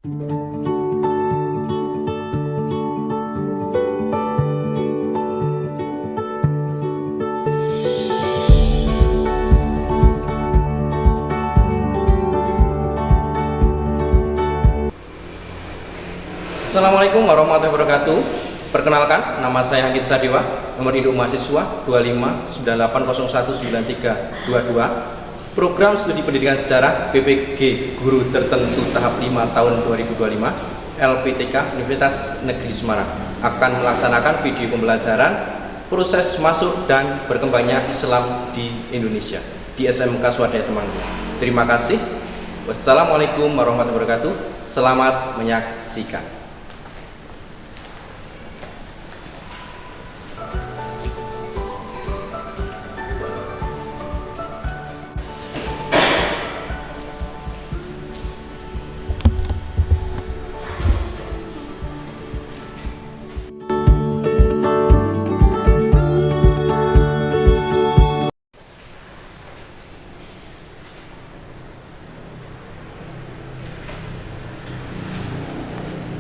Assalamualaikum warahmatullahi wabarakatuh. Perkenalkan, nama saya Hangit Sadewa, nomor induk mahasiswa 2598019322. Program Studi Pendidikan Sejarah BPG Guru Tertentu tahap 5 tahun 2025 LPTK Universitas Negeri Semarang akan melaksanakan video pembelajaran proses masuk dan berkembangnya Islam di Indonesia di SMK Swadaya Temanggung. Terima kasih. Wassalamualaikum warahmatullahi wabarakatuh. Selamat menyaksikan.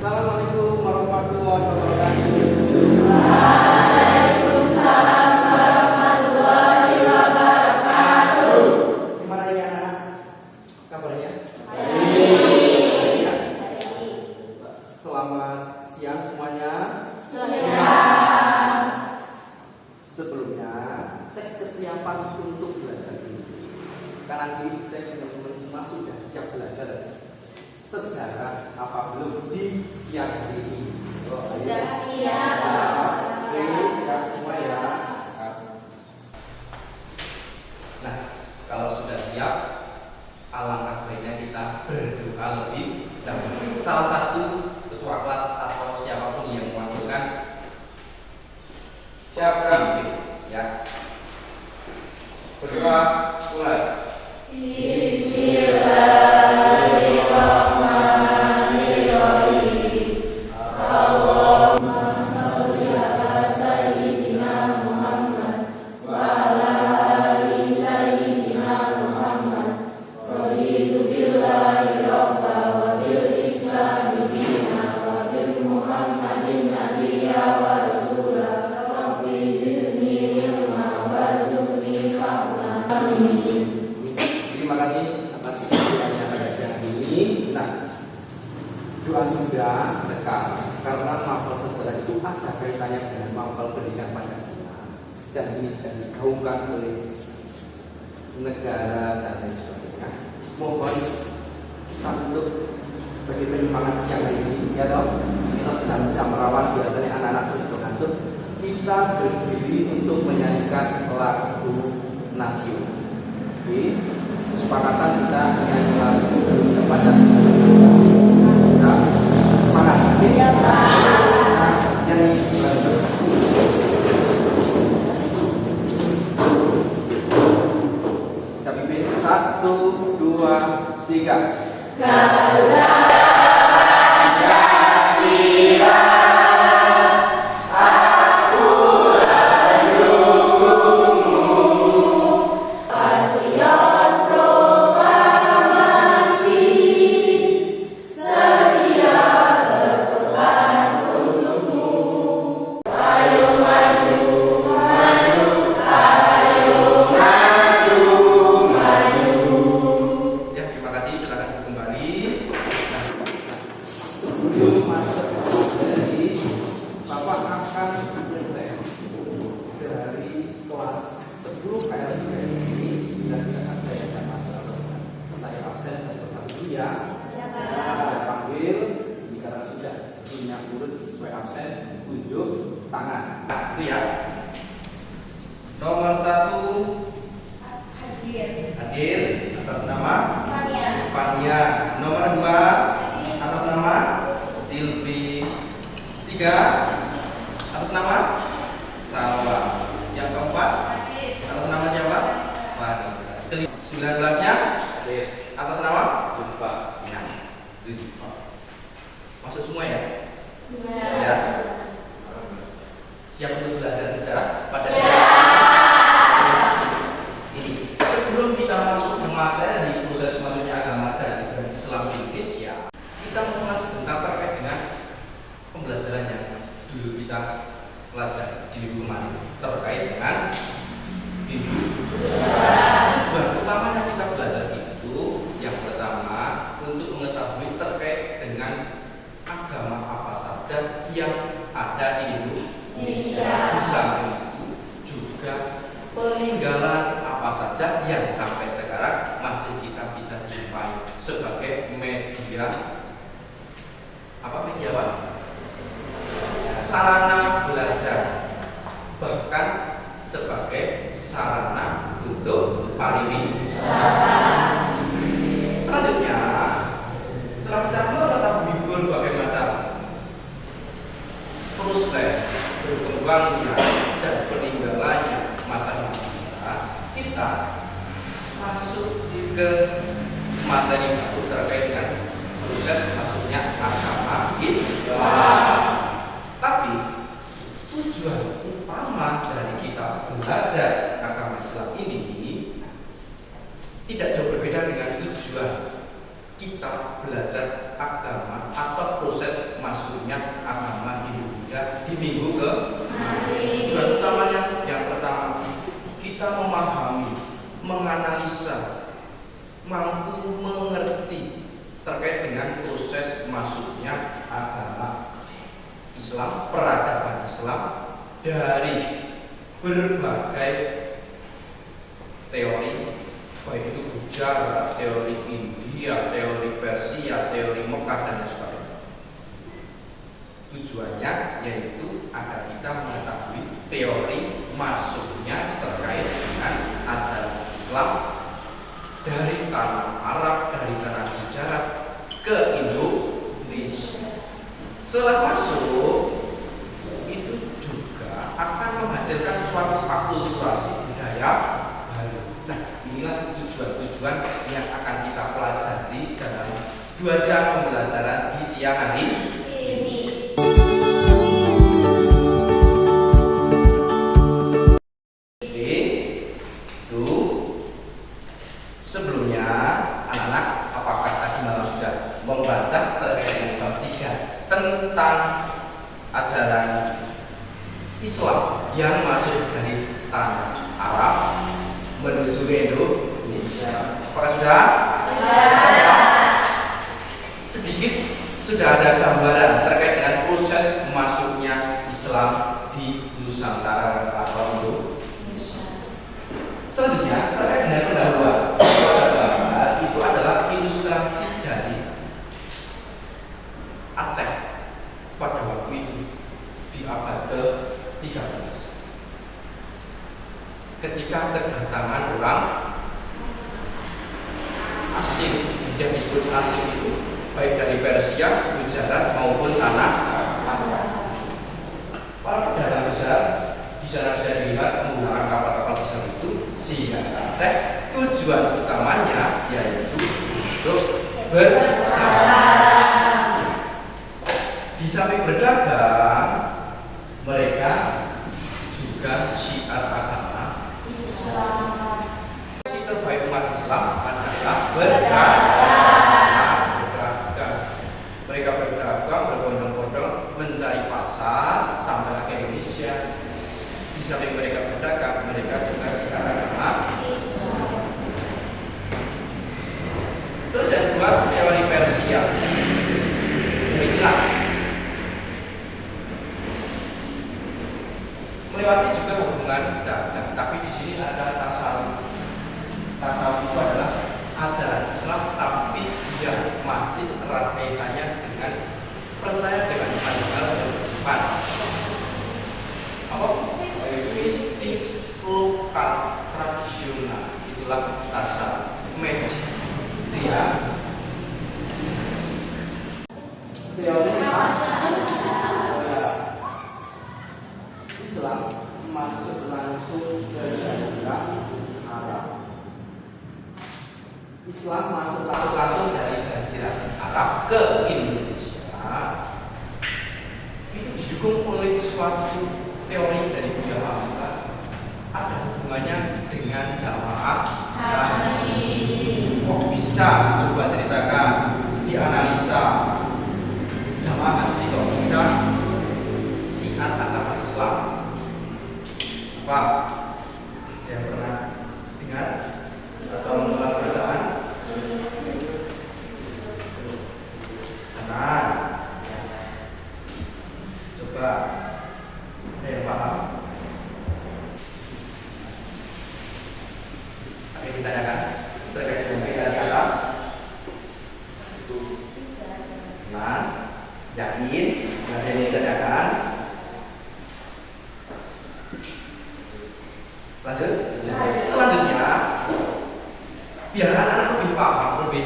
Assalamualaikum warahmatullahi wabarakatuh. Waalaikumsalam warahmatullahi wabarakatuh. Gimana ya anak? Kabarnya? Baik. Selamat siang semuanya. Siap. Sebelumnya cek kesiapan untuk belajar ini. Karena nanti saya teman-teman semua sudah siap belajar sejarah apa belum di siang hari ini? Sudah siap. Siap semua ya. Nah, kalau sudah siap, alangkah baiknya kita berdoa lebih dahulu. Salah satu ketua kelas atau siapapun yang mewakilkan siapa ya. Berdoa mulai. Bismillahirrahmanirrahim. Allahumma sholli ala sayyidina Muhammad wa ala ali sayyidina Muhammad. Raditu billahi rabba wa bil islami dina wa bil Muhammadin nabiyya wa rasulah. Rabbi zidni ilma warzuqni fahma. Amin. Terima kasih atas doanya pada siang ini. Nah, doa sudah sekarang karena mapel sejarah itu ada kaitannya dengan mapel pendidikan Pancasila dan ini sedang digaungkan oleh negara dan lain sebagainya. Mohon kita untuk sebagai penyemangat siang hari ini, ya toh, kita jam-jam rawan biasanya anak-anak sudah ngantuk. Kita berdiri untuk menyanyikan lagu nasional. Oke, kesepakatan kita menyanyi lagu Pancasila. Nah, semangat. Ya, Pak. Nyanyi bareng. Bisa pimpin 1, 2, 3. Garuda Patriot proklamasi sedia berkorban untukmu. Ayo maju, maju, ayo maju, maju. Ya, terima kasih. Silakan kembali. Nah, sebelum masuk dari Bapak akan present dari kelas 10 KL3 ini dan tidak ada yang akan masuk atau tidak. Saya absen, saya tetap dulu ya. Ya, Pak. Saya panggil, karena sudah punya urut sesuai absen, tunjuk tangan. Nah, itu ya. Nomor 1 Hadir atas nama Fania. Nomor 2 atas nama Silvi. 3 atas nama Salwa. Yang keempat atas nama siapa? Vanessa. 19-nya atas nama Zulfa. Ya, Zulfa. Masuk semua ya? Ya. Siap untuk belajar sejarah pada ini. Sebelum kita masuk ke materi proses masuknya agama dan Islam di Indonesia, kita mengulas yang ada di Indonesia. Di samping itu juga peninggalan apa saja yang sampai sekarang masih kita bisa jumpai sebagai media sarana belajar, bahkan sebagai sarana untuk pariwisata. Selanjutnya, setelah kita mengetahui berbagai macam proses berkembangnya dan peninggalannya masa kita masuk ke materi baru terkait dengan proses masuknya agama Islam. Tapi tujuan utama dari kita belajar agama Islam ini tidak jauh berbeda dengan tujuan kita belajar agama atau proses masuknya agama Indonesia di minggu ke tujuan utamanya yang pertama, kita memahami, menganalisa, mampu mengerti terkait dengan proses masuknya agama Islam, peradaban Islam dari berbagai teori, baik itu Jawa, teori India, teori Persia, teori Mekah dan sebagainya. Tujuannya yaitu agar kita mengetahui teori masuknya terkait dengan ajaran Islam dari tanah Arab, dari tanah Gujarat ke Indonesia. Setelah masuk, itu juga akan menghasilkan suatu akulturasi budaya baru. Nah, inilah tujuan-tujuan yang akan kita pelajari dalam 2 jam pembelajaran di siang hari ini. Sebelumnya, anak-anak, apakah tadi malam sudah membaca terkait dengan bab 3 tentang ajaran Islam yang masuk dari tanah Arab menuju ke Indonesia? Apakah sudah? Sedikit sudah ada gambaran terkait dengan proses masuknya Islam di Nusantara atau Indonesia. Selanjutnya terkait dengan pendahuluan. Itu adalah ilustrasi dari Aceh pada waktu itu di abad ke-13. Ketika kedatangan orang asing, yang disebut asing itu baik dari Persia, Gujarat maupun tanah Arab. Para pedagang besar di sana bisa dilihat menggunakan kapal-kapal besar itu, sehingga Aceh tujuan utamanya yaitu untuk berdagang. Di samping berdagang, mereka juga syiar agama Islam. Si terbaik umat Islam adalah berdagang. Mereka berdagang berbondong-bondong mencari pasar sampai ke Indonesia. Di samping mereka berdagang, mereka juga syiar agama Islam. Terus yang kedua, teori Persia. Inilah melewati juga hubungan dagang, tapi di sini ada tasawuf. Tasawuf itu adalah ajaran Islam, tapi dia masih erat kaitannya dengan percaya dengan hal-hal yang bersifat mistis, lokal, tradisional. Itulah tasawuf, magic. Dia teori Islam masuk langsung ke daerah Arab. Islam masuk langsung dari Jazirah Arab ke Indonesia. Itu didukung oleh suatu teori dari Buya Hamka, ada hubungannya dengan jamaah haji. Kok bisa? Coba ceritakan, dianalisa. Jamaah haji kok bisa syiar agama Islam? Apa? Yang pernah dengar atau mendengar bacaan? Kanan. Coba, ada yang paham? Ada yang ditanyakan terkait dengan kaidah di atas? Nah, yakin? Nggak ada yang ditanyakan? Lanjut. Selanjutnya, biar anak-anak lebih paham, lebih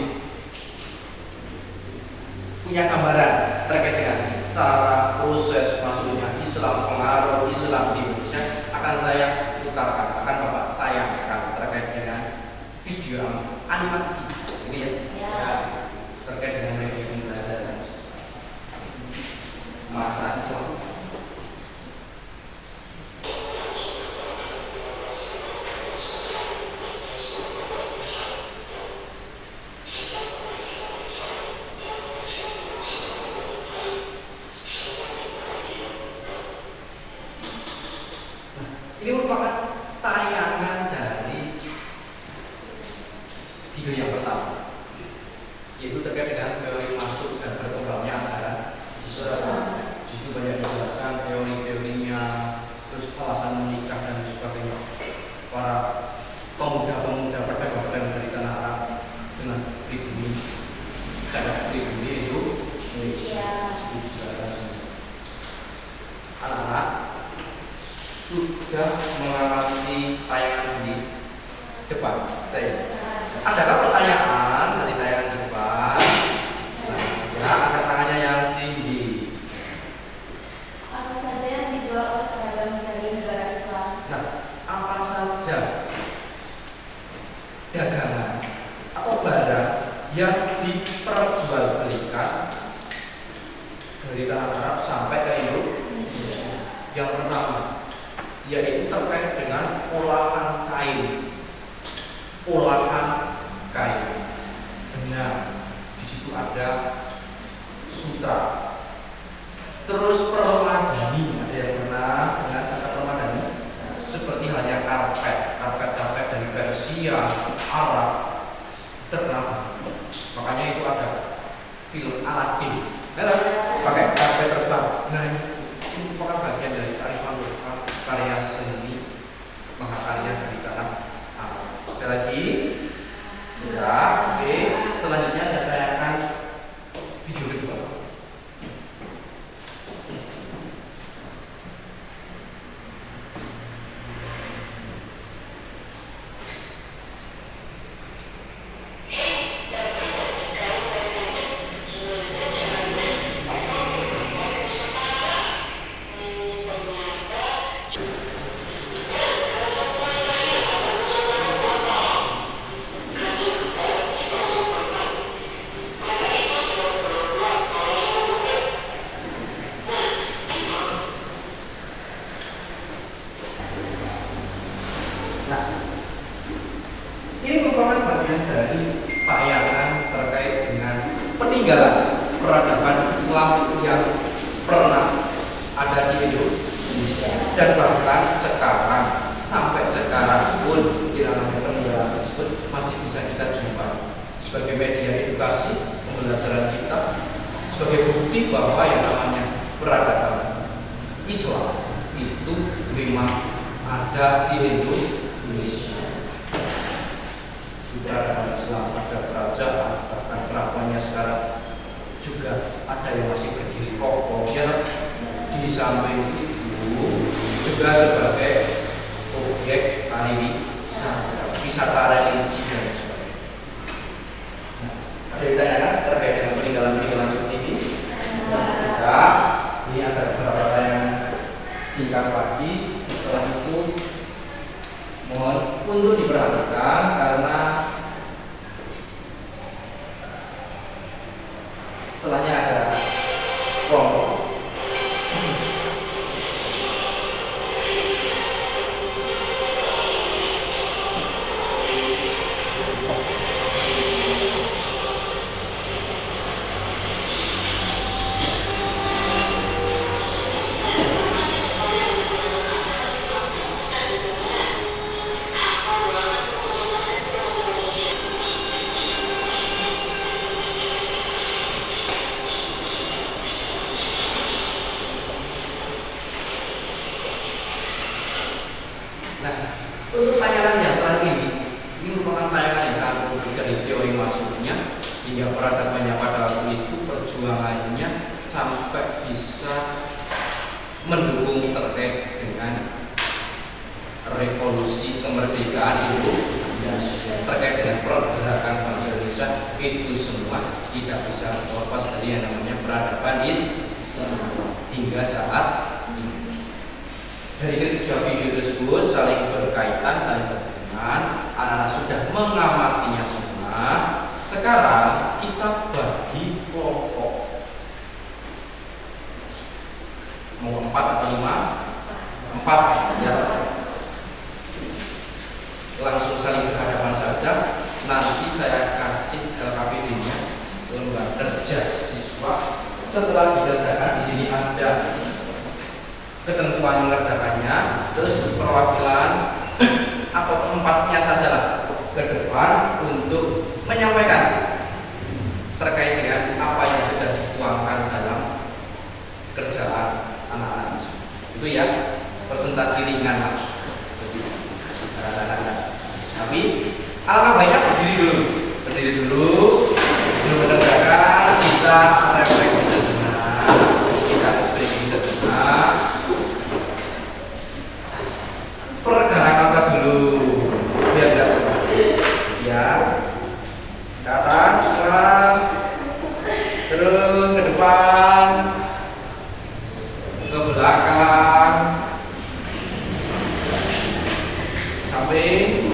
punya gambaran terkait dengan cara proses masuknya Islam, pengaruh Islam di Indonesia, akan saya putarkan, akan Bapak tayangkan terkait dengan video animasi, gitu ya, terkait dengan metode belajar masa Islam. Ini merupakan tayangan dari video yang pertama, yaitu terkait dengan teori masuk dan berkembangnya ajaran Islam. Di situ banyak dijelaskan teori-teorinya, terus alasan menikah dan sebagainya. Para pemuda-pemuda pedagang dari tanah Arab dengan pribumi, cara pribumi itu anak-anak sudah mengamati tayangan di depan. Adakah pertanyaan dari tayangan di depan? Nah, ya, angkat tangannya yang tinggi. Apa saja yang dijual oleh pedagang dari negara Islam? Nah, apa saja dagangan atau barang yang diperjualbelikan dari tanah Arab sampai ke Indonesia? Yang pertama, yaitu terkait dengan olahan kain. Olahan kain. Benar, di situ ada sutra. Terus permadani, ada yang pernah dengar kata permadani? Seperti halnya karpet dari Persia, Arab, terkenal. Makanya itu ada film Aladdin, pakai karpet terbang. Nah, itu merupakan bagian dari kearifan lokal, karya seni mahakarya dari tanah Arab. Sekali lagi, ya, oke. Selanjutnya saya tayangkan video kedua. Nah, ini merupakan bagian dari tayangan terkait dengan peninggalan peradaban Islam yang pernah ada di Indonesia dan bahkan sekarang sampai sekarang pun di dalam peninggalan tersebut masih bisa kita jumpai sebagai media edukasi pembelajaran kita, sebagai bukti bahwa yang namanya peradaban Islam itu memang ada di Indonesia. Di peradaban Islam ada kerajaan, bahkan keratonnya sekarang juga ada yang masih berdiri kokoh. Ya, di samping itu juga sebagai objek wisata religi dan sebagainya. Nah, ada yang ditanyakan terkait dengan peninggalan-peninggalan seperti ini? Ya, ini ada beberapa tayangan singkat lagi. Setelah itu mohon untuk diperhatikan karena setelahnya ada kelompok. peradabannya pada waktu itu perjuangannya sampai bisa mendukung terkait dengan revolusi kemerdekaan itu, terkait dengan pergerakan bangsa Indonesia, itu semua tidak bisa lepas dari yang namanya peradaban hingga saat ini. Dari ketiga video tersebut saling berkaitan, saling berhubungan. Anak-anak sudah mengamatinya semua. Sekarang kita bagi kelompok. Mau 4 atau 5? 4 ya. Langsung saling berhadapan saja. Nanti saya kasih LKPD-nya, lembar kerja siswa. Setelah dikerjakan, di sini ada ketentuan mengerjakannya, terus perwakilan atau tempatnya saja lah ke depan untuk menyampaikan terkait dengan apa yang sudah dituangkan dalam kerjaan anak-anak itu ya, presentasi ringan lah. Tapi alangkah baiknya berdiri dulu sebelum mengerjakan. Kita refleksi sejenak, kita ekspresi sejenak, pergerak otak dulu biar tidak sempit ya, ke atas terus ke depan, ke belakang, samping,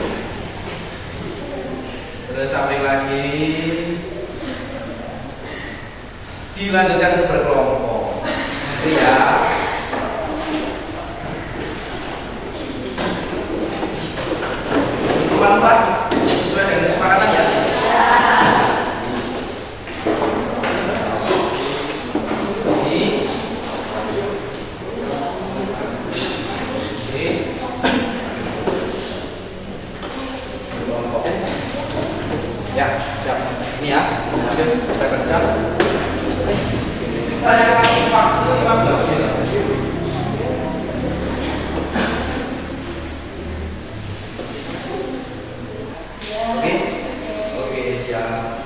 terus samping lagi, dilanjutkan berkelompok itu ya. Pelan-pelan sesuai dengan kesepakatan ya. Ya, siap. Ini ya, kita kerja. Saya kasih waktu 15 menit. Oke, siap.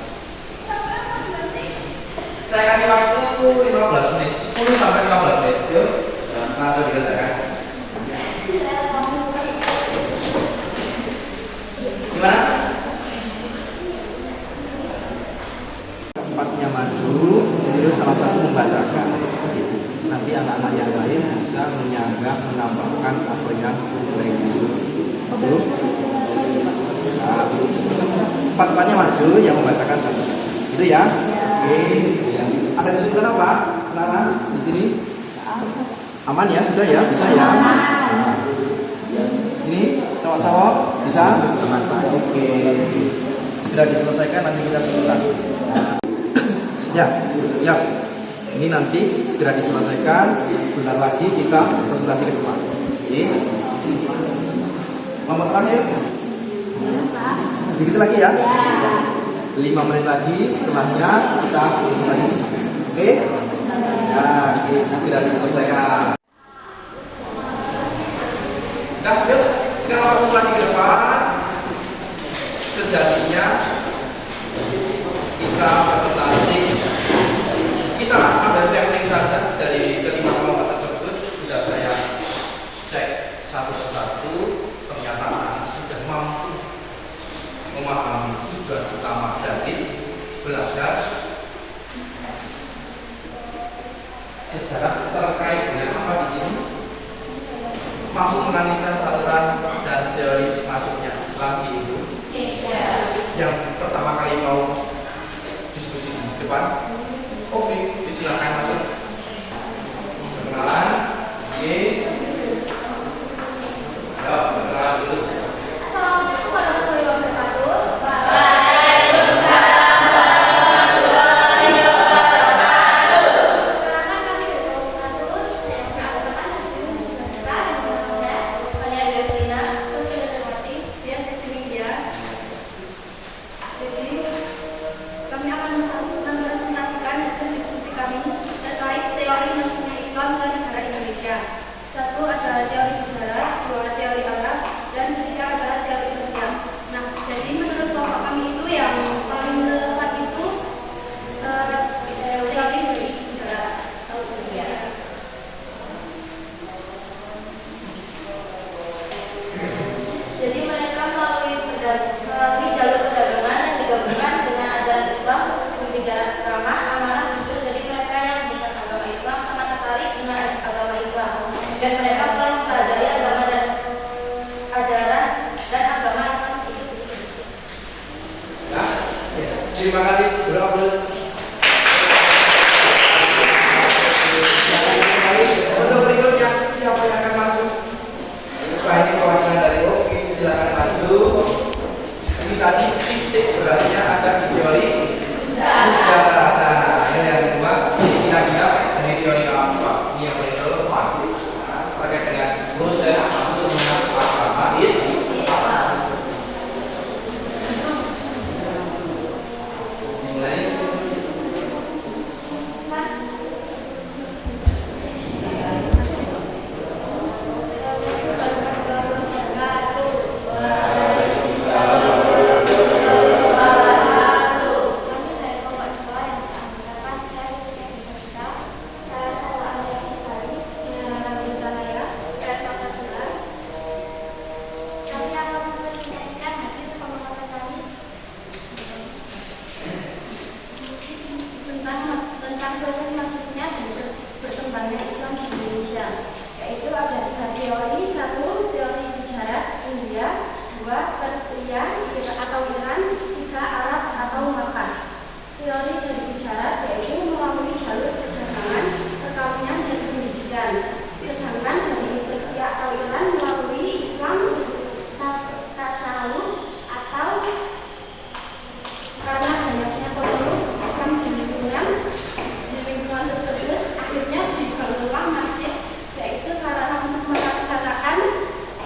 Saya kasih waktu 15 menit, 10 sampai 15 menit. Yuk, langsung dikerjakan. Gimana? Tempatnya maju, terus salah satu membacakan. Nanti anak-anak yang lain bisa menyanggah, menambahkan apa yang kurang. Betul? Nah, empat-empatnya maju, yang membacakan satu. Itu ya. Oke. Ada kesulitan apa? Nana di sini? Aman ya, sudah ya, bisa ya. Nah, ini cowok-cowok bisa? Aman Pak. Oke. Segera diselesaikan, nanti kita berputar. Ya, ya. Ini nanti segera diselesaikan. Sebentar lagi kita presentasi ke depan. Oke. Nomor terakhir. Sedikit lagi ya. 5 menit lagi. Setelahnya kita presentasi. Oke. Ya, oke, segera diselesaikan. Nah, yuk. Sekarang fokus lagi ke depan. Sejatinya kita presentasi, kita ambil sampling saja dari kelima kelompok tersebut. Sudah saya cek satu persatu, ternyata anak sudah mampu memahami tujuan utama dari belajar sejarah terkait dengan apa di sini, mampu menganalisa saluran dan teori masuknya Islam di Indonesia. Yang pertama kali mau diskusi di depan, oke, silakan masuk. Perkenalan, oke. Ya, perkenalan dulu. Assalamualaikum warahmatullahi wabarakatuh. Kami akan mepresentasikan hasil diskusi kami terkait teori masuknya Islam ke negara Indonesia. Satu adalah teori sejarah, dua teori Arab, dan ketiga adalah teori Persia. Nah, jadi menurut kelompok kami itu yang paling relevan itu berkembangnya Islam di Indonesia, yaitu ada 3 teori. 1. Teori Gujarat, India. 2. Persia atau Iran. 3. Arab atau Makkah. Teori dari Gujarat yaitu melalui jalur perdagangan, perkawinan, dan pendidikan. Sedangkan dari Persia atau Iran melalui Islam, tasawuf, atau karena banyaknya penduduk Islam di lingkungan tersebut, akhirnya dibangunlah masjid, yaitu sarana untuk melaksanakan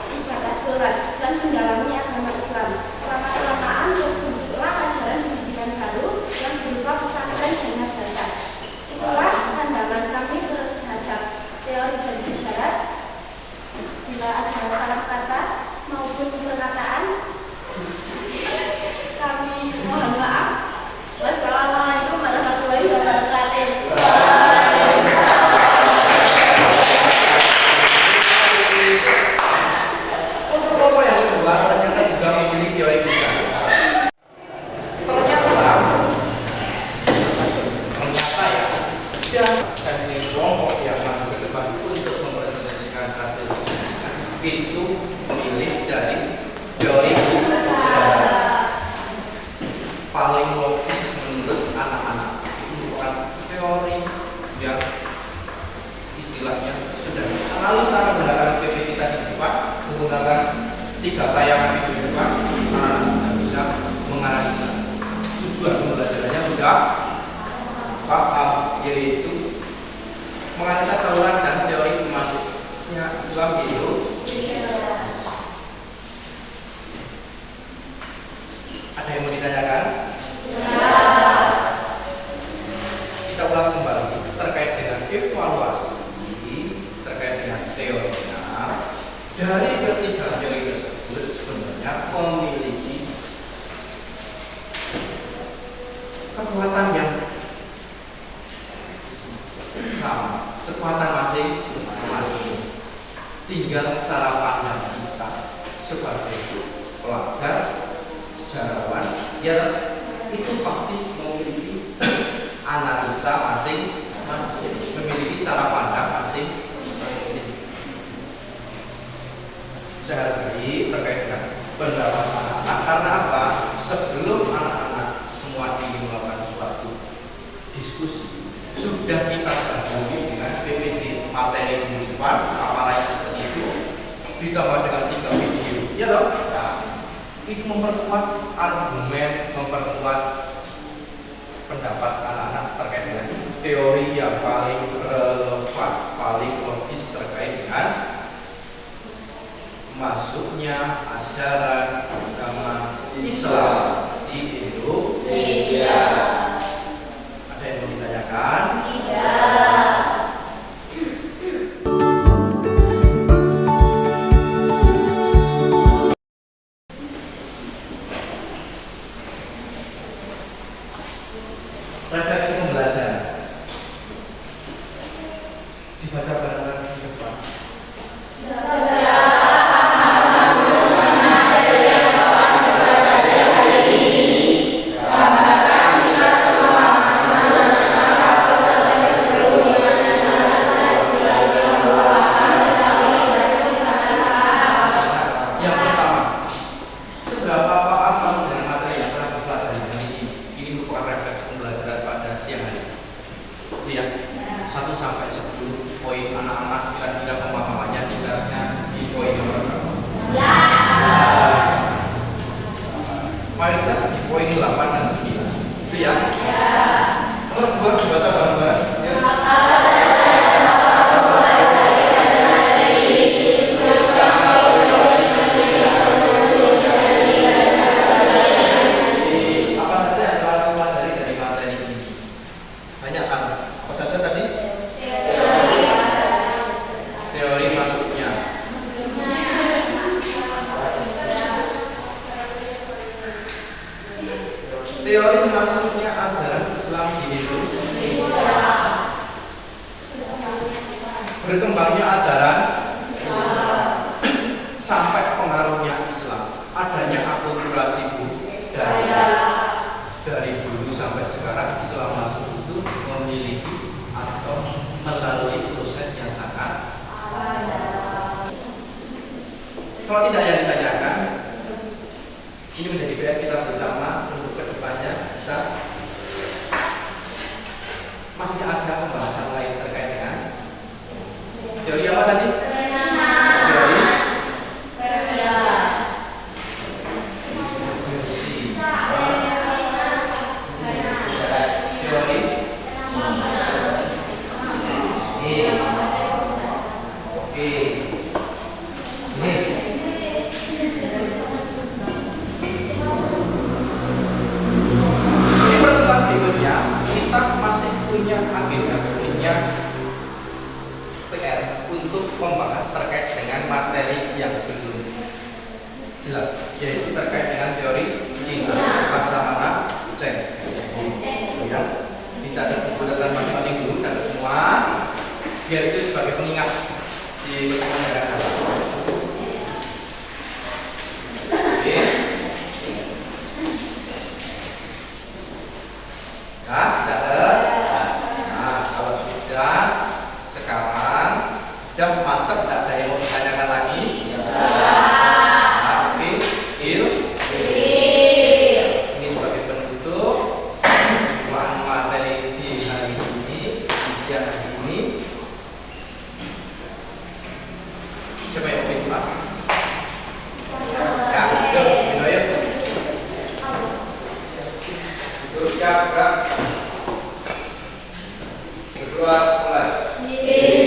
ibadah sholat dan mendalami agama Islam. Lama-kelamaan terbentuklah ajaran pendidikan baru yang berupa pesantren dan madrasah. Itulah pandangan kami terhadap teori dari Gujarat. Bila ada salah kata maupun perkataan, kami mohon maaf. Wassalamualaikum warahmatullahi wabarakatuh. Untuk kelompok yang kedua ternyata juga memiliki teori Gujarat. Ternyata ya, dan ini kelompok yang maju ke depan untuk mempresentasikan hasil itu memilih dari teori Gujarat. Paling logis menurut anak-anak itu bukan teori yang istilahnya sudah lalu secara menggunakan PPT tadi Pak, menggunakan 3 tayangan video Pak, anak sudah bisa menganalisa. Tujuan pembelajarannya sudah paham, yaitu menganalisa saluran dan teori masuknya Islam di Indonesia. Ada yang mau ditanyakan? Kita ulas kembali terkait dengan evaluasi terkait dengan teorinya. Dari ketiga teori tersebut sebenarnya memiliki kekuatan yang sama, kekuatan masing-masing. Tinggal cara pandang kita sebagai pelajar, sejarawan, ya itu pasti memiliki analisa masing-masing, memiliki cara pandang masing-masing. Saya hargai terkait dengan pendapat anak-anak, karena apa? Sebelum anak-anak semua ingin melakukan suatu diskusi, sudah kita dahului dengan PPT materi kehidupan, paparannya seperti itu, ditambah dengan 3 video, ya toh? Nah, itu memperkuat argumen, memperkuat pendapat anak-anak terkait dengan teori yang paling relevan, paling logis terkait dengan masuknya ajaran agama Islam di Indonesia. Ada yang mau ditanyakan? Tidak. Refleksi pembelajaran dibaca bareng-bareng di depan. Yang pertama, seberapa paham kamu dengan materi yang telah dipelajari hari ini? Ini merupakan refleksi pembelajaran pada siang hari. Lihat 1 sampai 10 poin anak-anak kira-kira pemahamannya tinggalnya di poin nomor berapa? Ya. Mayoritas di poin 8 dan 9. Itu ya? Ya. Nomor 2 dibaca bareng-bareng. Ya. Apa saja yang telah kamu pelajari dari materi ini? Banyak kan? Apa saja tadi? Teori masuknya. Teori masuknya ajaran Islam di Indonesia. Berkembangnya ajaran sampai pengaruhnya Islam. Adanya akulturasi budaya. Dari dulu sampai sekarang Islam masuk itu memiliki atau melalui proses Kalau tidak yang ditanyakan, ini menjadi PR kita bersama untuk kedepannya. Kita masih ada pembahasan lain terkait dengan teori apa tadi? Teori membahas terkait dengan materi yang belum jelas, yaitu terkait dengan teori cinta Laksamana Chen. Ya, dicatat buku catatan masing-masing dulu dan semua, biar itu sebagai pengingat di pertemuan. Oke. Nah, catat. Nah, kalau sudah sekarang dan mantap, tidak ada yang mau ditanyakan lagi. Ini sebagai penutup pertemuan materi di hari ini, di siang hari ini. Siapa yang mau bikin, Pak? Ya, yuk, Itu siap, Kak. Berdua mulai.